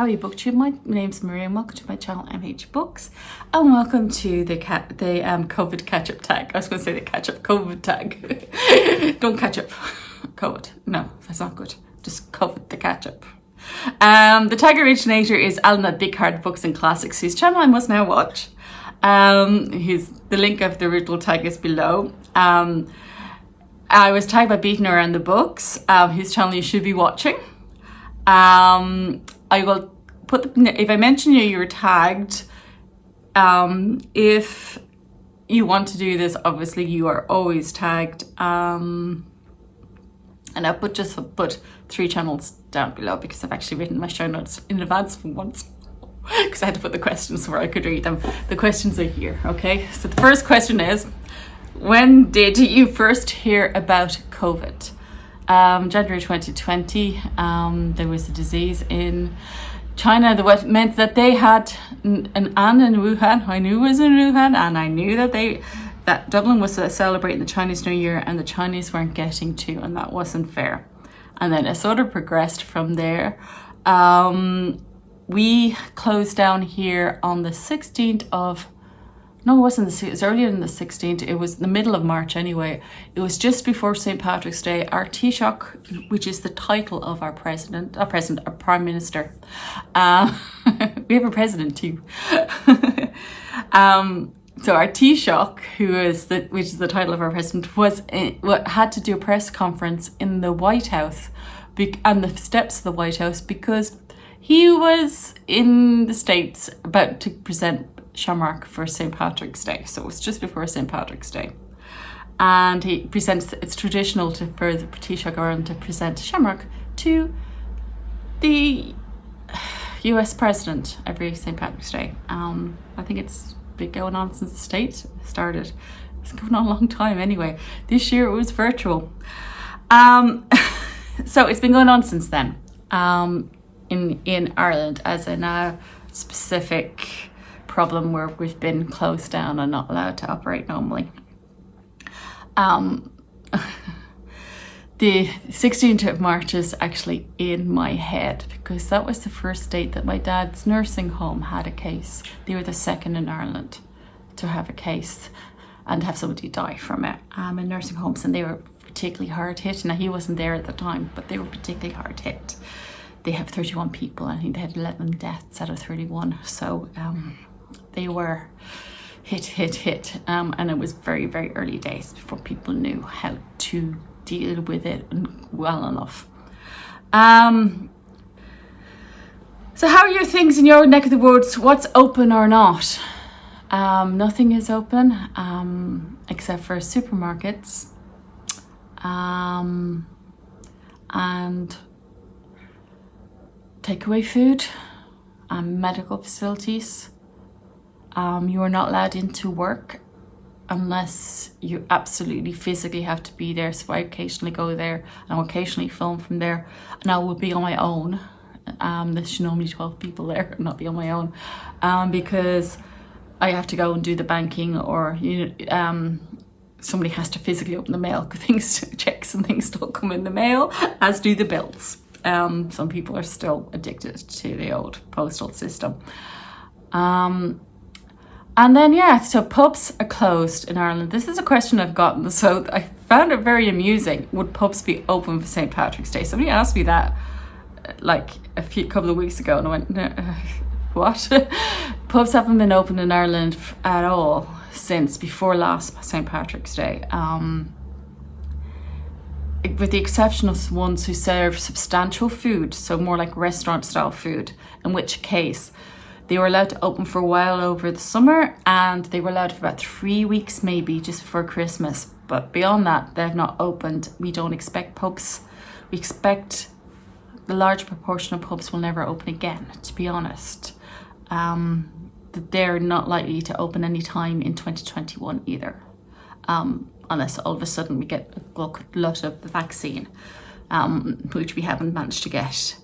Howdy BookTube, my name's Maria and welcome to my channel MH Books and welcome to the Covid Katchup Tag. I was going to say the COVID Tag. Don't catch up. COVID. No, that's not good. Just COVID the Katchup. The tag originator is Alan at Big Hard Books and Classics, whose channel I must now watch. The link of the original tag is below. I was tagged by Beating Around the Books, whose channel you should be watching. I will put if I mention you, you're tagged. If you want to do this, obviously you are always tagged. And I'll put 3 channels down below because I've actually written my show notes in advance for once because I had to put the questions where I could read them. The questions are here, okay? So the first question is, when did you first hear about COVID? January 2020, there was a disease in China that meant that they had an An in Wuhan. I knew it was in Wuhan, and I knew that Dublin was celebrating the Chinese New Year and the Chinese weren't getting to, and that wasn't fair. And then it sort of progressed from there. We closed down here on the 16th of No, it wasn't. It was earlier than the 16th. It was the middle of March anyway. It was just before St. Patrick's Day. Our Taoiseach, which is the title of our our Prime Minister. We have a president too. So our Taoiseach, which is the title of our president, had to do a press conference in the White House, on the steps of the White House, because he was in the States about to present Shamrock for St. Patrick's Day. So it was just before St. Patrick's Day. And he presents, it's traditional for the Taoiseach Ireland to present Shamrock to the US President every St. Patrick's Day. I think it's been going on since the state started. It's going on a long time anyway. This year it was virtual. So it's been going on since then in Ireland, as in a specific problem where we've been closed down and not allowed to operate normally. The 16th of March is actually in my head because that was the first date that my dad's nursing home had a case. They were the second in Ireland to have a case and have somebody die from it in nursing homes, and they were particularly hard hit. Now, he wasn't there at the time, but they were particularly hard hit. They have 31 people, and I think they had 11 deaths out of 31. So they were hit. And it was very, very early days before people knew how to deal with it well enough. So how are your things in your neck of the woods? What's open or not? Nothing is open except for supermarkets and takeaway food, medical facilities. You are not allowed into work unless you absolutely physically have to be there. So I occasionally go there and I'll occasionally film from there, and I will be on my own. There's normally 12 people there, and I'll be on my own because I have to go and do the banking, or somebody has to physically open the mail because checks and things still come in the mail, as do the bills. Some people are still addicted to the old postal system. And then, so pubs are closed in Ireland. This is a question I've gotten, so I found it very amusing. Would pubs be open for St. Patrick's Day? Somebody asked me that like a couple of weeks ago, and I went, no, what? Pubs haven't been open in Ireland at all since before last St. Patrick's Day. With the exception of ones who serve substantial food, so more like restaurant style food, in which case they were allowed to open for a while over the summer, and they were allowed for about 3 weeks maybe just before Christmas. But beyond that, they've not opened. We don't expect pubs. We expect the large proportion of pubs will never open again, to be honest. They're not likely to open any time in 2021 either. Unless all of a sudden we get a lot of the vaccine, which we haven't managed to get.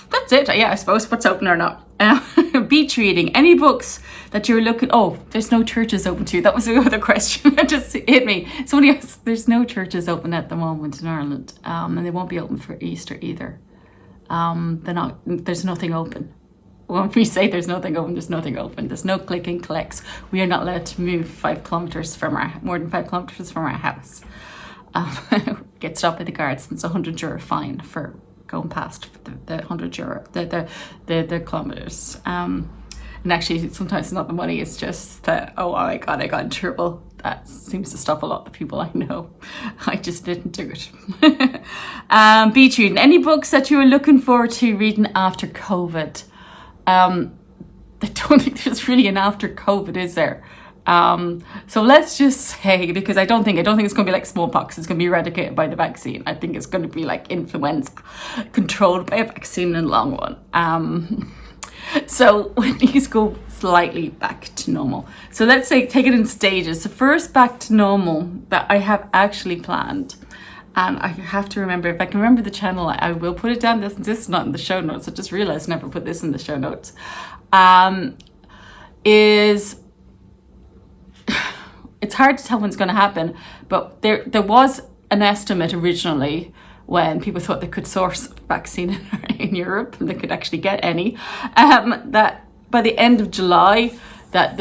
That's it. Yeah, I suppose what's open or not. Beach reading. Any books that you're looking... Oh, there's no churches open too. That was the other question that just hit me. Somebody else, there's no churches open at the moment in Ireland. And they won't be open for Easter either. There's nothing open. When we say there's nothing open, there's nothing open. There's no click and collects. We are not allowed to move more than 5 kilometers from our house. Get stopped by the guards, and it's €100 fine for going past the €100, the kilometers. And actually, sometimes it's not the money, it's just that, oh my God, I got in trouble. That seems to stop a lot of the people I know. I just didn't do it. Beach reading. Any books that you were looking forward to reading after COVID? I don't think there's really an after COVID, is there? So let's just say, because I don't think it's going to be like smallpox. It's going to be eradicated by the vaccine. I think it's going to be like influenza, controlled by a vaccine in the long run. So these go slightly back to normal. So let's say take it in stages. The first back to normal that I have actually planned, and I have to remember, if I can remember the channel, I will put it down. This is not in the show notes. I just realized I never put this in the show notes. It's hard to tell when it's going to happen, but there was an estimate originally when people thought they could source vaccine in Europe and they could actually get any, that by the end of July, that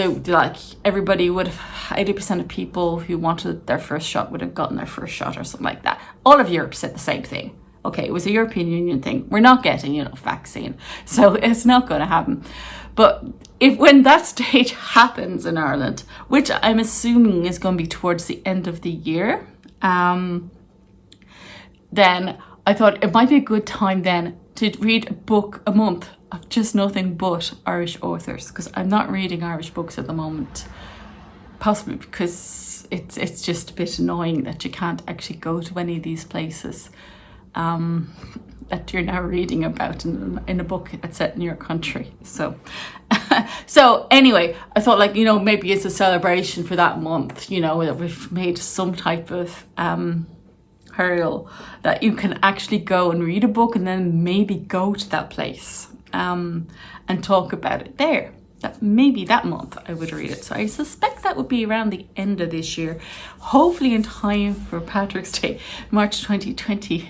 everybody would have, 80% of people who wanted their first shot would have gotten their first shot or something like that. All of Europe said the same thing. Okay, it was a European Union thing. We're not getting, vaccine. So it's not going to happen. But when that stage happens in Ireland, which I'm assuming is going to be towards the end of the year, then I thought it might be a good time then to read a book a month of just nothing but Irish authors, because I'm not reading Irish books at the moment, possibly because it's just a bit annoying that you can't actually go to any of these places that you're now reading about in a book that's set in your country. So anyway, I thought maybe it's a celebration for that month, that we've made some type of hurdle that you can actually go and read a book and then maybe go to that place and talk about it there. That maybe that month I would read it. So I suspect that would be around the end of this year, hopefully in time for Patrick's Day, March 2020.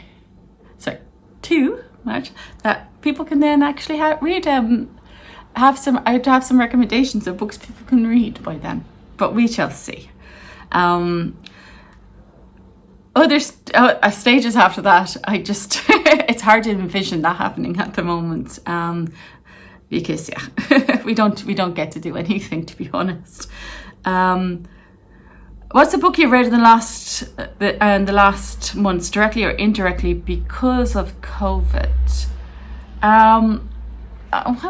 Sorry, 2 March, that people can then actually read. I'd have some recommendations of books people can read by then, but we shall see. There's stages after that. It's hard to envision that happening at the moment, because we don't get to do anything, to be honest. What's a book you've read in the last months, directly or indirectly, because of COVID? I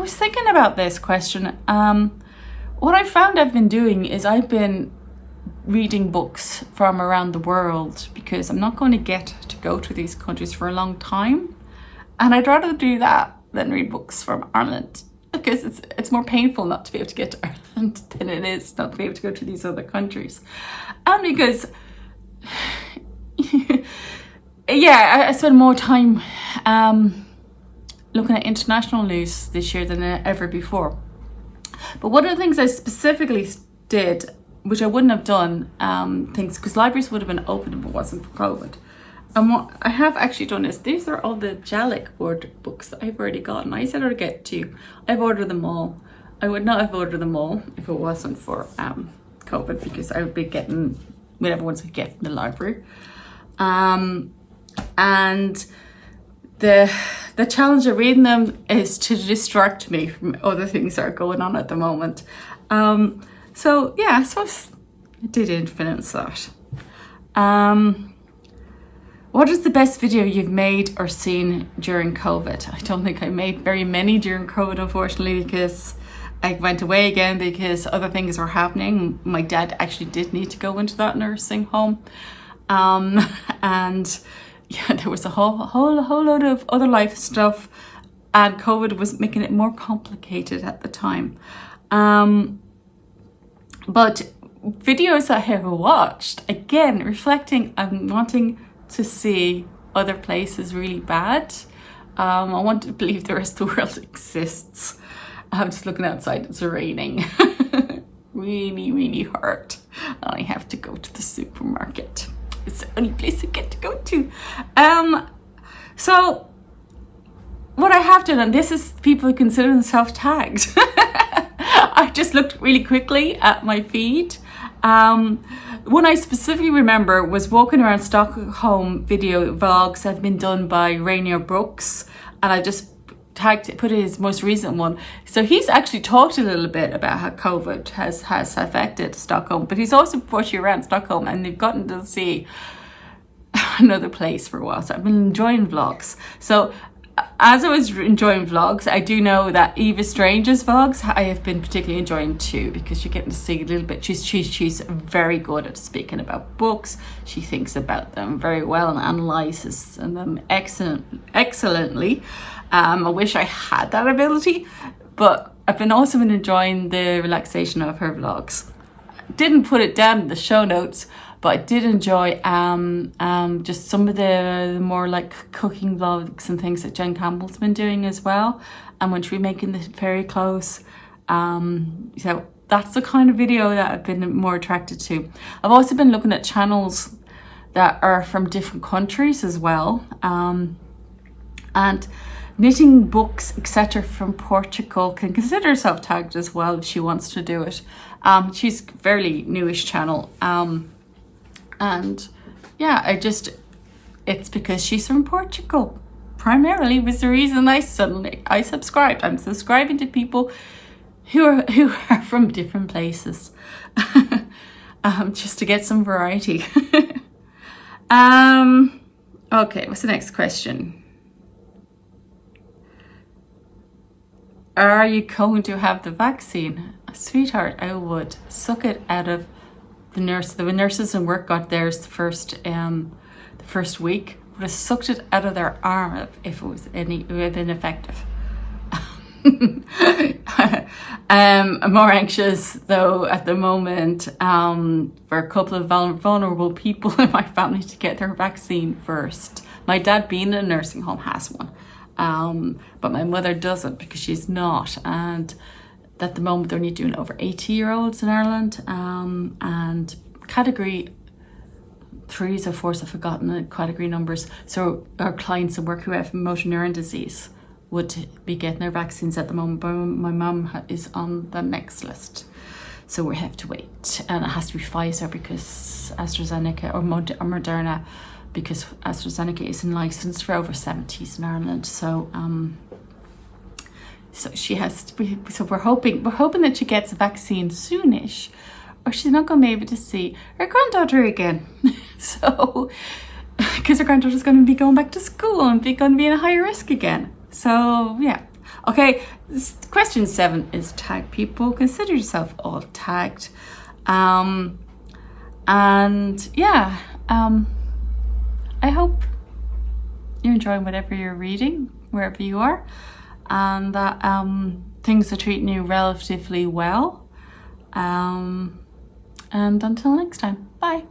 was thinking about this question. What I found I've been doing is I've been reading books from around the world, because I'm not going to get to go to these countries for a long time, and I'd rather do that than read books from Ireland, because it's more painful not to be able to get to Ireland than it is not to be able to go to these other countries. And because I spend more time looking at international news this year than ever before. But one of the things I specifically did, which I wouldn't have done, because libraries would have been open if it wasn't for COVID. And what I have actually done is, these are all the Jhalak board books that I've already gotten. I said I would get to. I've ordered them all. I would not have ordered them all if it wasn't for COVID, because I would be getting whatever ones I get from the library. And the challenge of reading them is to distract me from other things that are going on at the moment. So yeah, I suppose I did influence that. What is the best video you've made or seen during COVID? I don't think I made very many during COVID, unfortunately, because I went away again because other things were happening. My dad actually did need to go into that nursing home. And yeah, there was a whole load of other life stuff, and COVID was making it more complicated at the time. But videos that I have watched, again, reflecting, I'm wanting to see other places really bad. I want to believe the rest of the world exists. I'm just looking outside, it's raining. Really, really hurt. I have to go to the supermarket. It's the only place I get to go to. So what I have done, and this is people who consider themselves tagged. I just looked really quickly at my feed. One I specifically remember was walking around Stockholm video vlogs that have been done by Rainier Brooks, and I just put his most recent one. So he's actually talked a little bit about how COVID has affected Stockholm, but he's also brought you around Stockholm, and they've gotten to see another place for a while. So I've been enjoying vlogs. So as I was enjoying vlogs, I do know that Eva Strange's vlogs I have been particularly enjoying too, because you're getting to see a little bit. She's very good at speaking about books. She thinks about them very well and analyzes them excellently. I wish I had that ability, but I've also been enjoying the relaxation of her vlogs. Didn't put it down in the show notes, but I did enjoy just some of the more like cooking vlogs and things that Jen Campbell's been doing as well, and when she's making the fairy clothes. So that's the kind of video that I've been more attracted to. I've also been looking at channels that are from different countries as well, and knitting books, etc. from Portugal can consider herself tagged as well if she wants to do it. She's a fairly newish channel. And yeah, it's because she's from Portugal. Primarily was the reason I subscribed. I'm subscribing to people who are from different places. Just to get some variety. Okay, what's the next question? Are you going to have the vaccine? Sweetheart, I would. Suck it out of the nurse. The nurses in work got theirs the first week. Would have sucked it out of their arm if it would have been effective. I'm more anxious though at the moment for a couple of vulnerable people in my family to get their vaccine first. My dad, being in a nursing home, has one. But my mother doesn't because she's not, and at the moment they're only doing over 80-year-olds in Ireland, and category 3s or 4s, I've forgotten the category numbers. So our clients at work who have motor neuron disease would be getting their vaccines at the moment, but my mum is on the next list, so we have to wait, and it has to be Pfizer because AstraZeneca or Moderna, because AstraZeneca isn't licensed for over 70s in Ireland. So so she has to be, so we're hoping that she gets a vaccine soonish, or she's not going to be able to see her granddaughter again. So because her granddaughter's going to be going back to school and going to be in a higher risk again. So yeah. Okay, question 7 is tag people. Consider yourself all tagged. And yeah, I hope you're enjoying whatever you're reading, wherever you are, and that things are treating you relatively well. And until next time, bye.